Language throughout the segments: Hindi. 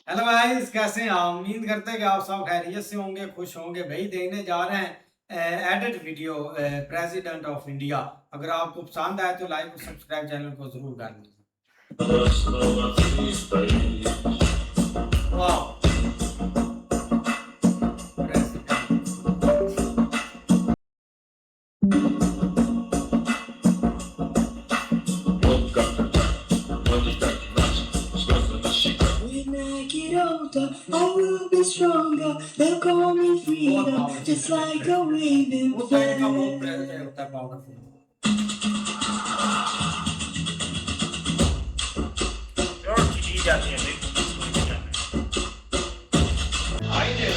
हेलो गाइस, कैसे हैं आप? उम्मीद करते हैं कि आप सब खैरियत से होंगे, खुश होंगे। भाई देखने जा रहे हैं edit video president of India. अगर आपको पसंद आए तो लाइक और सब्सक्राइब चैनल को जरूर कर लीजिए। वाह, president. When I get older, I will be stronger. They'll call me freedom, just like a waving वो साइड का बहुत flag. प्रेसिडेंट होता है, पावरफुल। और चीज जाती है भाई, कोई नहीं जाना है। आई दे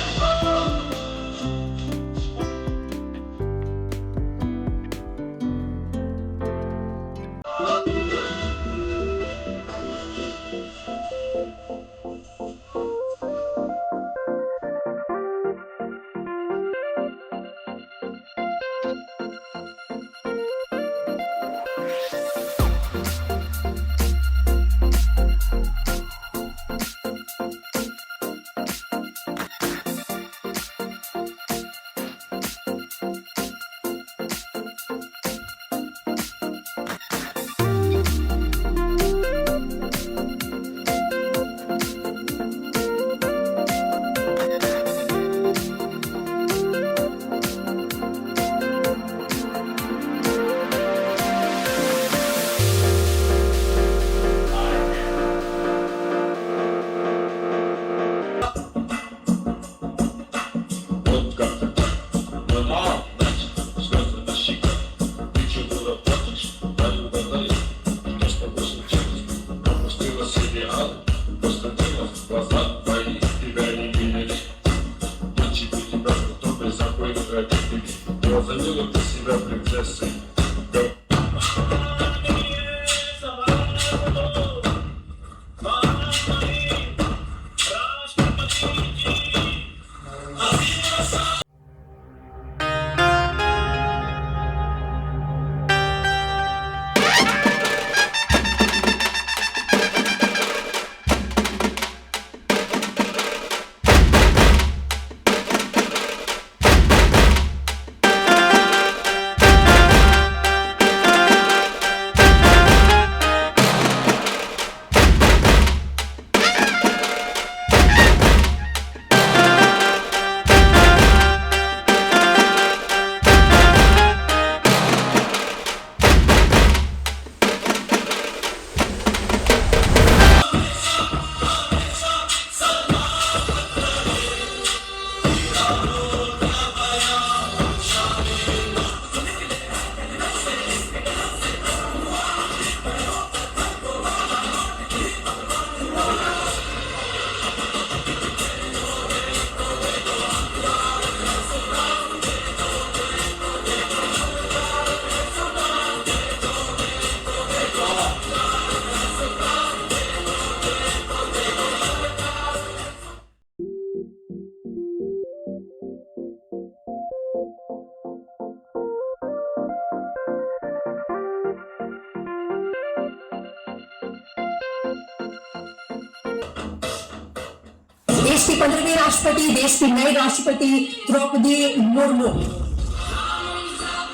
देश की 15वीं राष्ट्रपति, देश की नई राष्ट्रपति द्रौपदी मुर्मू।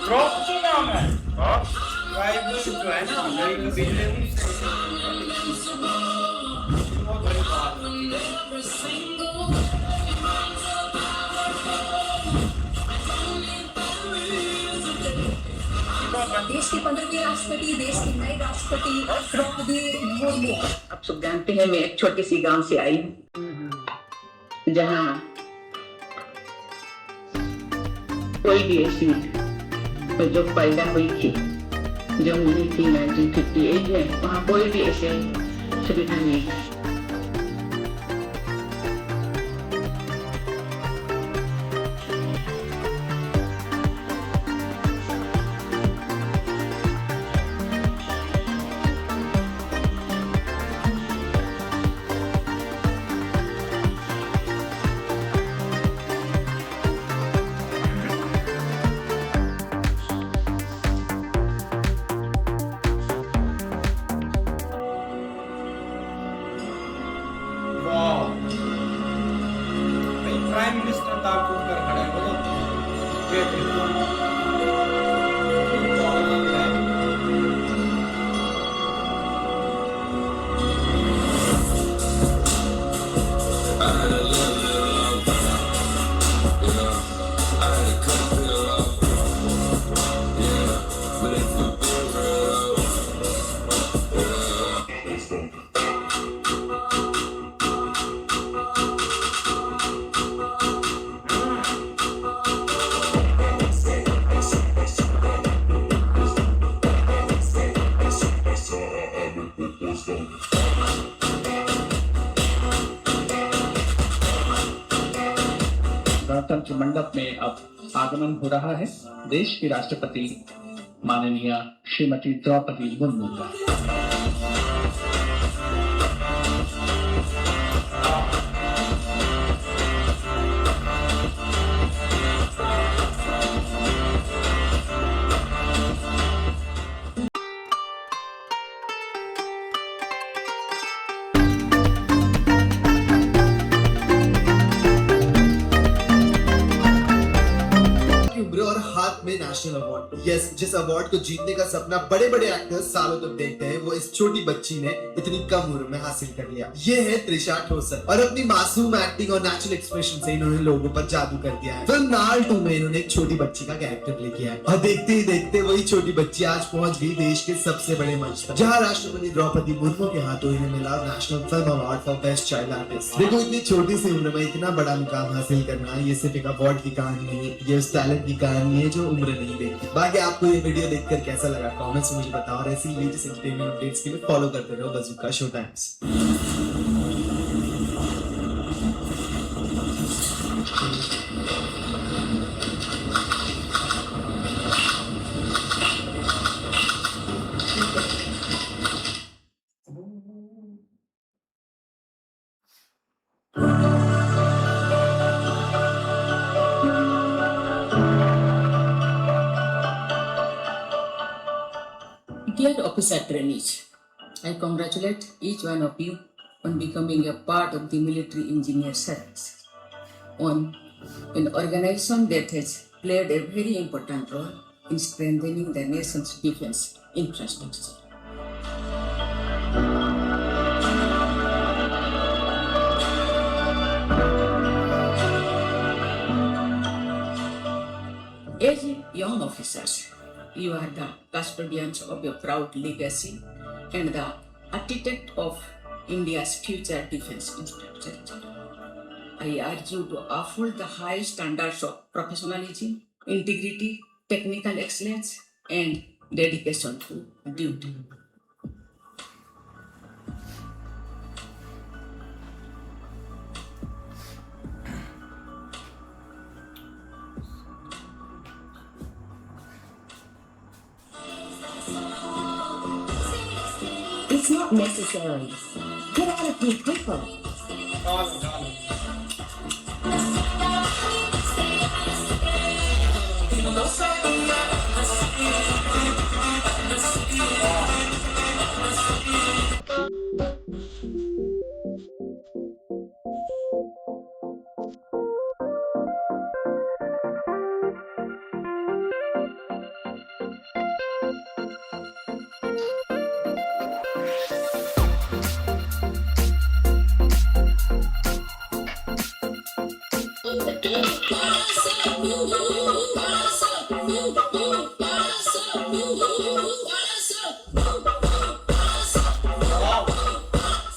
द्रौपदी नाम है। हाँ ट्राइबल जो है ना, नई कबीले बहुत बड़ी बात होती है। देश की 15वीं राष्ट्रपति, देश की नई राष्ट्रपति द्रौपदी मुर्मू। आप सब जानते हैं, मैं एक छोटी सी गांव से आई हूँ जहाँ कोई भी ऐसी जो पैदा हुई थी, जो मिली थी 1958 में, वहाँ कोई भी ऐसे सुविधा नहीं है। तार टूट कर खड़े हो जाते हैं। ये देखो, ये बहुत आनंद है। गणतंत्र मंडप में अब आगमन हो रहा है देश की राष्ट्रपति माननीय श्रीमती द्रौपदी मुर्मू का। की उम्र और हाथ में नेशनल अवार्ड। यस, जिस अवार्ड को जीतने का सपना बड़े बड़े एक्टर्स सालों तक देखते हैं, वो इस छोटी बच्ची ने इतनी कम उम्र में हासिल कर लिया। ये है त्रिशा ठोसर और अपनी मासूम एक्टिंग और नेचुरल एक्सप्रेशन से इन्होंने लोगों पर जादू कर दिया है। फिल्म नाल 2 में इन्होंने एक छोटी बच्ची का कैरेक्टर प्ले किया है और देखते ही देखते वही छोटी बच्ची आज पहुंच गई देश के सबसे बड़े मंच पर, जहाँ राष्ट्रपति द्रौपदी मुर्मू के हाथों इन्हें मिला national film award for best child artist. देखो, इतनी छोटी सी उम्र में इतना बड़ा मुकाम हासिल करना, ये सिर्फ एक अवार्ड की कहानी नहीं है, ये उस टैलेंट की कहानी है जो उम्र नहीं देखती। बाकी आपको ये वीडियो देखकर कैसा लगा कमेंट्स में मुझे बताओ और ऐसी लेटेस्ट एंटरटेनमेंट अपडेट्स के लिए फॉलो करते रहो bazooka show times. Dear officer trainees, I congratulate each one of you on becoming a part of the military engineer service, on an organization that has played a very important role in strengthening the nation's defense infrastructure. As young officers, you are the custodians of your proud legacy and the architect of India's future defense infrastructure. I urge you to uphold the high standards of professionalism, integrity, technical excellence, and dedication to duty. It's not necessary. Get out of here quicker.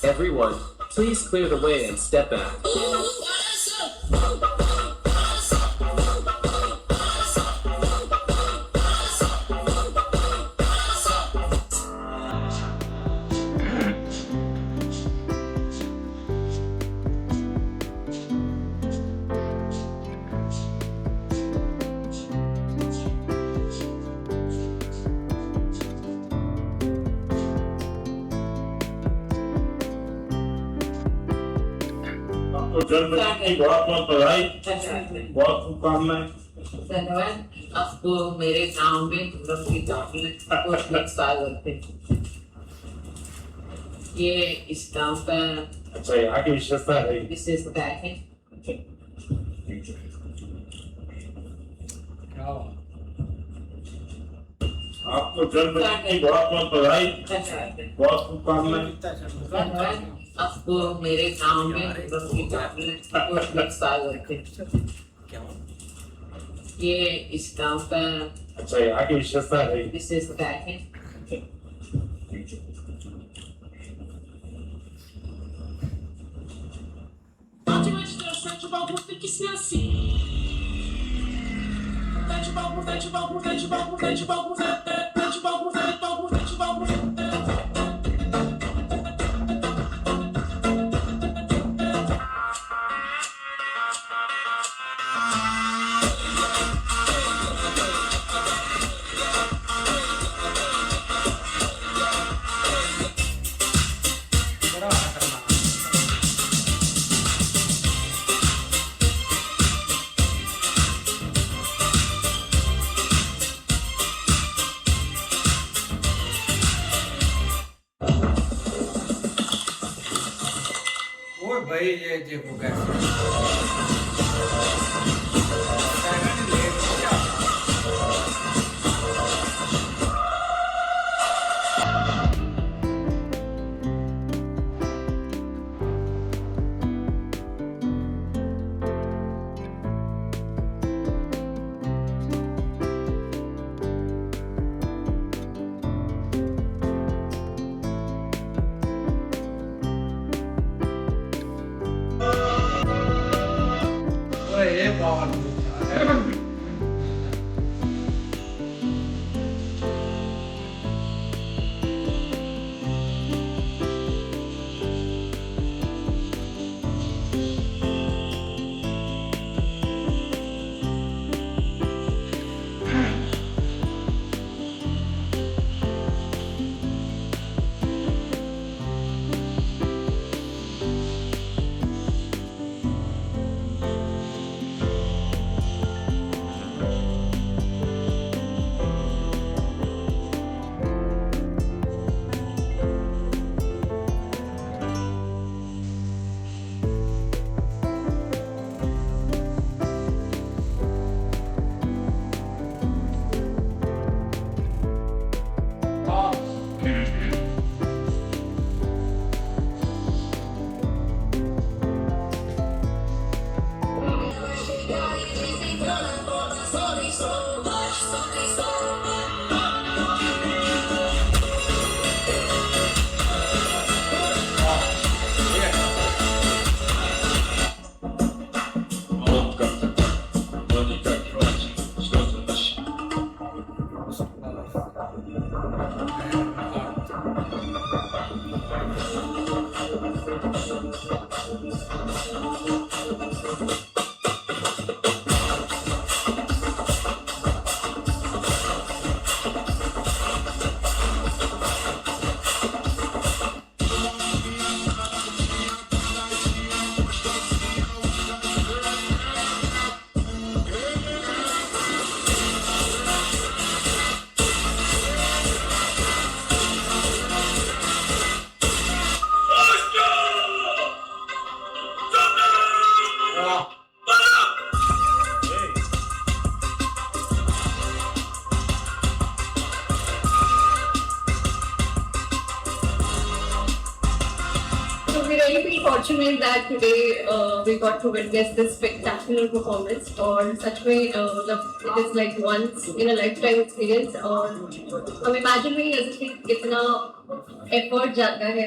Everyone, please clear the way and step back. आपको जन्मदिन की बहुत बहुत बधाई, बहुत शुभकामनाएं। धन्यवाद। आपको मेरे गांव में पूरब की बहुत स्वागत है। ये इस गांव का अच्छा, यहाँ की विशेषता है। विशेषता है। क्या बात। आपको जन्मदिन की बहुत बहुत बधाई, बहुत शुभकामनाएं। कितना चल धन्यवाद। आपको मेरे गांव में बहुत स्वागत है। ये इस गांव का अच्छा, यहाँ की विशेषता है। विशेषता है। बड़ा खतरनाक। ओए भाई ये देखो कैसे सेकंड ले क्या। ओए ये बहुत अच्छा है। So we really feel fortunate that today we got to witness this spectacular performance. और सच में मतलब it is like once in a lifetime experience. और हम imagine नहीं कर सकते कितना effort जाता है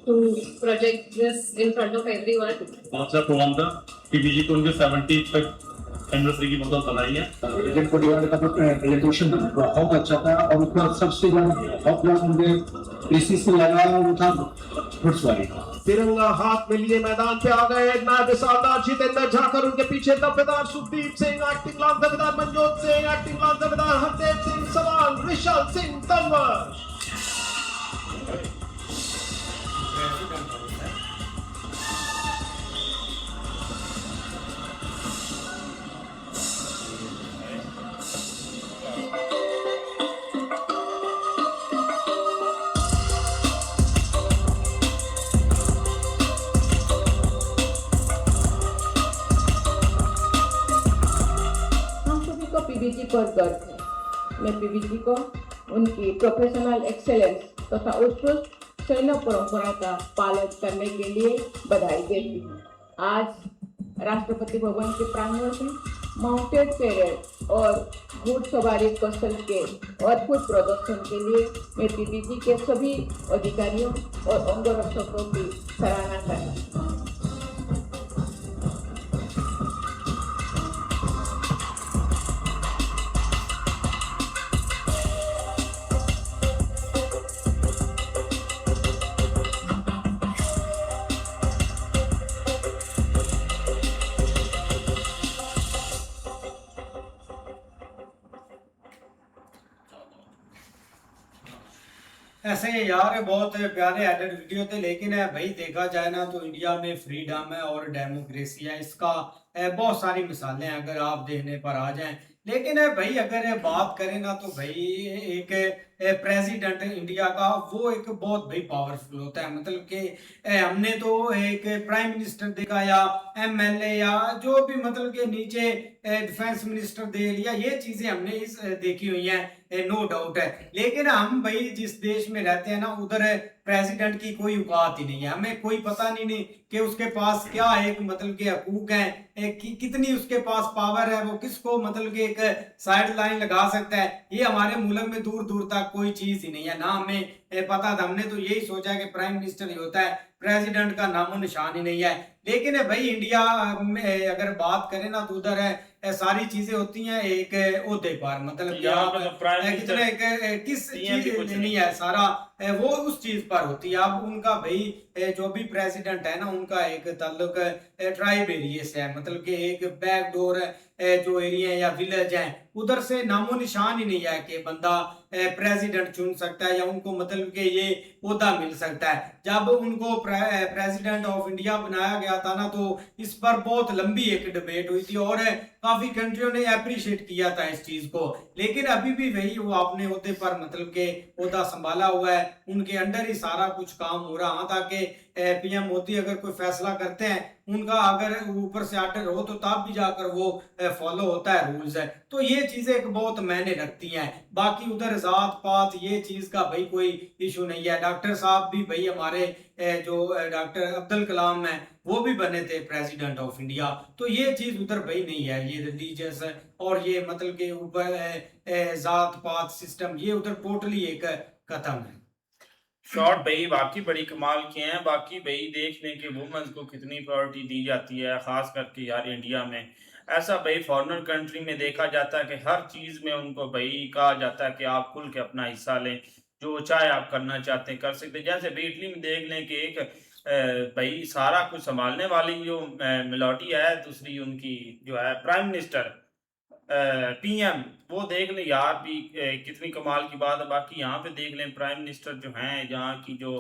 to project this in front of everyone. अच्छा प्रोग्राम था पीबीजी को उनके 70th तक एनिवर्सरी की बहुत बधाई है। लेकिन परिवार का प्रेजेंटेशन बहुत अच्छा था और उसका सबसे ज्यादा मुझे प्रीसीजन लगा वो था घुड़सवारी। तिरंगा हाथ में लिए मैदान पे आ गए नायब सावधान जितेंद्र झाकर, उनके पीछे दफेदार सुखदीप सिंह, एक्टिंग लाल दफेदार मनजोत सिंह, एक्टिंग लाल दफेदार हरदेव सिंह सवाल, विशाल सिंह तंवर। पर गर्व है। मैं पीवी जी को उनकी प्रोफेशनल एक्सेलेंस तथा उत्कृष्ट सैन्य परंपरा का पालन करने के लिए बधाई देती हूँ। आज राष्ट्रपति भवन के प्रांगण में माउंटेड परेड और घुड़सवारी कौशल के अद्भुत प्रदर्शन के लिए मैं पीपीजी के सभी अधिकारियों और अंगरक्षकों की सराहना करती हूँ। ऐसे यार बहुत प्यारे एडिट वीडियो थे, लेकिन भाई देखा जाए ना तो इंडिया में फ्रीडम है और डेमोक्रेसी है, इसका बहुत सारी मिसालें अगर आप देखने पर आ जाएं। लेकिन भाई अगर बात करें ना तो भाई एक प्रेसिडेंट इंडिया का वो एक बहुत भाई पावरफुल होता है। मतलब कि हमने तो एक प्राइम मिनिस्टर देखा या एमएलए या जो भी मतलब कि नीचे डिफेंस मिनिस्टर दे लिया, ये चीजें हमने इस देखी हुई हैं, नो डाउट है। लेकिन हम भाई जिस देश में रहते हैं ना उधर प्रेसिडेंट की कोई औकात ही नहीं है, हमें कोई पता नहीं कि उसके पास क्या एक मतलब के हकूक है, कितनी उसके पास पावर है, वो किसको मतलब कि एक साइड लाइन लगा सकता है। ये हमारे मुल्क में दूर दूर तक कोई चीज ही नहीं है, ना हमें पता था। हमने तो यही सोचा कि प्राइम मिनिस्टर ही होता है, प्रेसिडेंट का नामो निशान ही नहीं है। लेकिन भाई इंडिया में अगर बात करें ना तो उधर सारी चीजें होती हैं एक ओहदे पर, मतलब कि आप कितने किस चीज नहीं है, सारा वो उस चीज पर होती है। अब उनका भाई जो भी प्रेसिडेंट है ना उनका एक ताल्लुक ट्राइब एरिया से है, मतलब कि एक बैकडोर जो एरिया या विलेज है उधर से नामो निशान ही नहीं है कि बंदा प्रेसिडेंट चुन सकता है या उनको मतलब कि ये ओहदा मिल सकता है। जब उनको प्रेसिडेंट ऑफ इंडिया बनाया गया था ना तो इस पर बहुत लंबी एक डिबेट हुई थी और काफी कंट्रियों ने अप्रिशिएट किया था इस चीज को। लेकिन अभी भी वही वो अपने ओहदे पर मतलब के ओहदा संभाला हुआ है, उनके अंडर ही सारा कुछ काम हो रहा। हाँ, ताकि पीएम मोदी अगर कोई फैसला करते हैं उनका अगर ऊपर से आर्डर हो तो तब भी जाकर वो फॉलो होता है, रूल्स है। तो ये चीजें एक बहुत मायने रखती हैं। बाकी उधर जात पात ये चीज का भाई कोई इशू नहीं है। डॉक्टर साहब भी भाई हमारे जो डॉक्टर अब्दुल कलाम है वो भी बने थे प्रेसिडेंट ऑफ इंडिया, तो ये चीज उधर भाई नहीं है। ये रिलीजियस और ये मतलब के ऊपर जात पात सिस्टम ये उधर टोटली एक खत्म है। शॉर्ट भाई बाकी बड़ी कमाल के हैं। बाकी भाई देख लें कि वुमेन्स को कितनी प्रायोरिटी दी जाती है, खास करके यार इंडिया में। ऐसा भाई फॉरेनर कंट्री में देखा जाता है कि हर चीज़ में उनको भाई कहा जाता है कि आप खुल के अपना हिस्सा लें, जो चाहे आप करना चाहते हैं कर सकते हैं। जैसे भाई इटली में देख लें कि एक भाई सारा कुछ संभालने वाली जो मेलोडी है, दूसरी उनकी जो है प्राइम मिनिस्टर पीएम, वो देख लें यार भी कितनी कमाल की बात है। बाकी यहाँ पे देख लें प्राइम मिनिस्टर जो हैं यहाँ की जो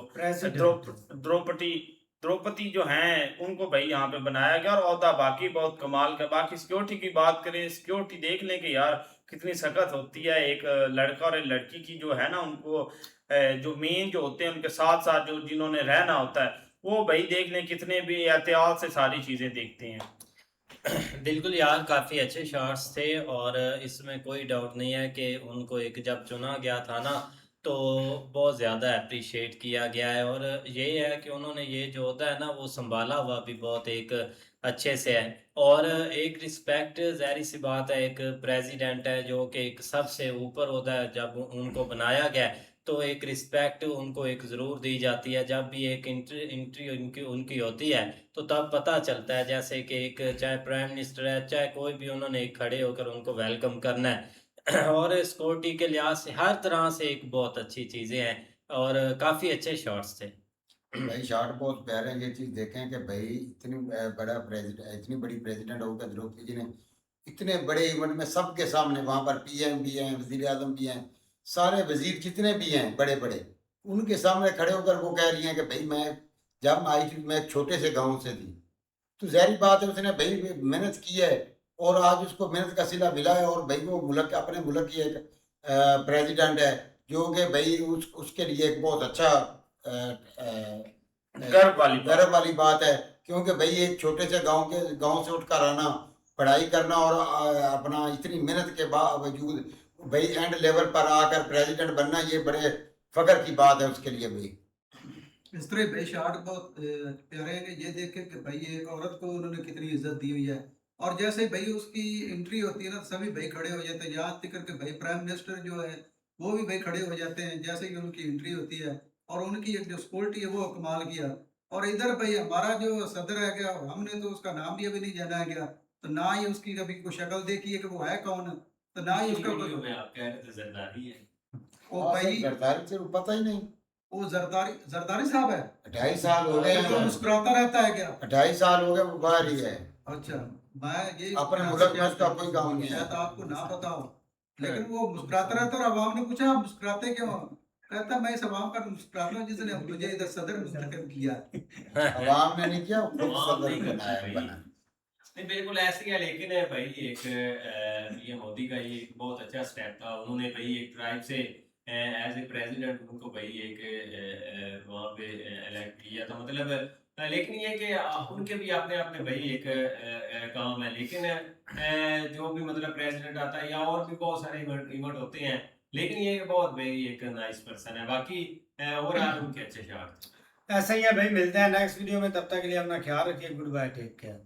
द्रौपदी जो हैं उनको भाई यहाँ पे बनाया गया और ओहदा बाकी बहुत कमाल का। बाकी सिक्योरिटी की बात करें, सिक्योरिटी देख लें कि यार कितनी सख्त होती है। एक लड़का और एक लड़की की जो है ना उनको जो मेन जो होते हैं उनके साथ साथ जो जिन्होंने रहना होता है वो भाई देख लें कितने भी एहतियात से सारी चीज़ें देखते हैं। बिल्कुल यार, काफ़ी अच्छे शॉट्स थे और इसमें कोई डाउट नहीं है कि उनको एक जब चुना गया था ना तो बहुत ज़्यादा अप्रिशिएट किया गया है। और ये है कि उन्होंने ये जो होता है ना वो संभाला हुआ भी बहुत एक अच्छे से है। और एक रिस्पेक्ट ज़ाहिर सी बात है, एक प्रेसिडेंट है जो कि एक सबसे ऊपर होता है, जब उनको बनाया गया है तो एक रिस्पेक्ट उनको एक ज़रूर दी जाती है। जब भी एक इंट्री उनकी होती है तो तब पता चलता है, जैसे कि एक चाहे प्राइम मिनिस्टर है चाहे कोई भी, उन्होंने एक खड़े होकर उनको वेलकम करना है। और सिक्योरिटी के लिहाज से हर तरह से एक बहुत अच्छी चीज़ें हैं और काफ़ी अच्छे शॉट्स थे। भाई शॉट बहुत प्यारे हैं। ये चीज़ देखें कि भाई इतनी बड़ा प्रेसिडेंट, इतनी बड़ी प्रेसिडेंट होकर द्रौपदी जी ने इतने बड़े इवेंट में सबके सामने, वहाँ पर पीएम भी हैं, वज़ीर आज़म भी हैं, सारे वजीर जितने भी हैं बड़े बड़े, उनके सामने खड़े होकर वो कह रही हैं कि भाई मैं जब आई थी मैं छोटे से गांव से थी। तो ज़ाहिर बात है उसने भाई मेहनत की है और आज उसको मेहनत का सिला मिला है और भाई वो मुल्क अपने मुल्क की एक प्रेसिडेंट है जो कि भाई उसके लिए एक बहुत अच्छा गर्व वाली बात है। क्योंकि भाई एक छोटे से गांव से उठकर आना पढ़ाई करना और अपना इतनी मेहनत के बावजूद भाई एंड लेवल पर आकर प्रेसिडेंट बनना, ये बड़े फख्र की बात है उसके लिए भाई। इस तरह भाई शार्ट बहुत प्यारे हैं कि ये देखे कि भाई एक औरत को उन्होंने कितनी इज्जत दी हुई है, और जैसे भाई उसकी एंट्री होती है ना सभी भाई खड़े हो जाते हैं, यहाँ तक के भाई प्राइम मिनिस्टर जो है वो भी भाई खड़े हो जाते हैं जैसे ही उनकी एंट्री होती है, और उनकी एक जो सिक्योरिटी है वो कमाल किया। और इधर भाई हमारा जो सदर है क्या, हमने तो उसका नाम भी अभी नहीं जाना है क्या, तो ना ही उसकी कभी कोई शक्ल देखी है कि वो है कौन, तो ना ही उसका ओ भाई जरदारी से पता ही नहीं, वो जरदारी साहब है, 28 साल हो गए तो मुस्कुराता रहता है क्या? 28 साल हो गए वो बाहर ही है। अच्छा, मैं ये अपने मुल्क में उसका कोई काम नहीं है। शायद आपको ना पता हो, लेकिन वो मुस्कुराता रहता है। और अवाम ने पूछा आप मुस्कुराते क्यों, कहता मैं इस अवाम का मुस्कुराता हूँ जिसने मुझे इधर सदर मुंतखब किया। अवाम ने नहीं किया, खुद सदर बना। नहीं बिल्कुल ऐसे ही है, लेकिन भाई एक ये मोदी का ये एक बहुत अच्छा स्टेप था, उन्होंने भाई एक ट्राइब से एज ए प्रेसिडेंट उनको भाई एक वहाँ पे इलेक्ट किया था, मतलब लेकिन ये कि उनके भी अपने अपने भाई एक काम है, लेकिन जो भी मतलब प्रेसिडेंट आता है या और भी बहुत सारे इवेंट होते हैं, लेकिन ये बहुत भाई एक नाइस पर्सन है, बाकी और उनके अच्छे शॉट। ऐसा ही है भाई, मिलते हैं नेक्स्ट वीडियो में, तब तक के लिए अपना ख्याल रखिए, गुड बाय, टेक केयर।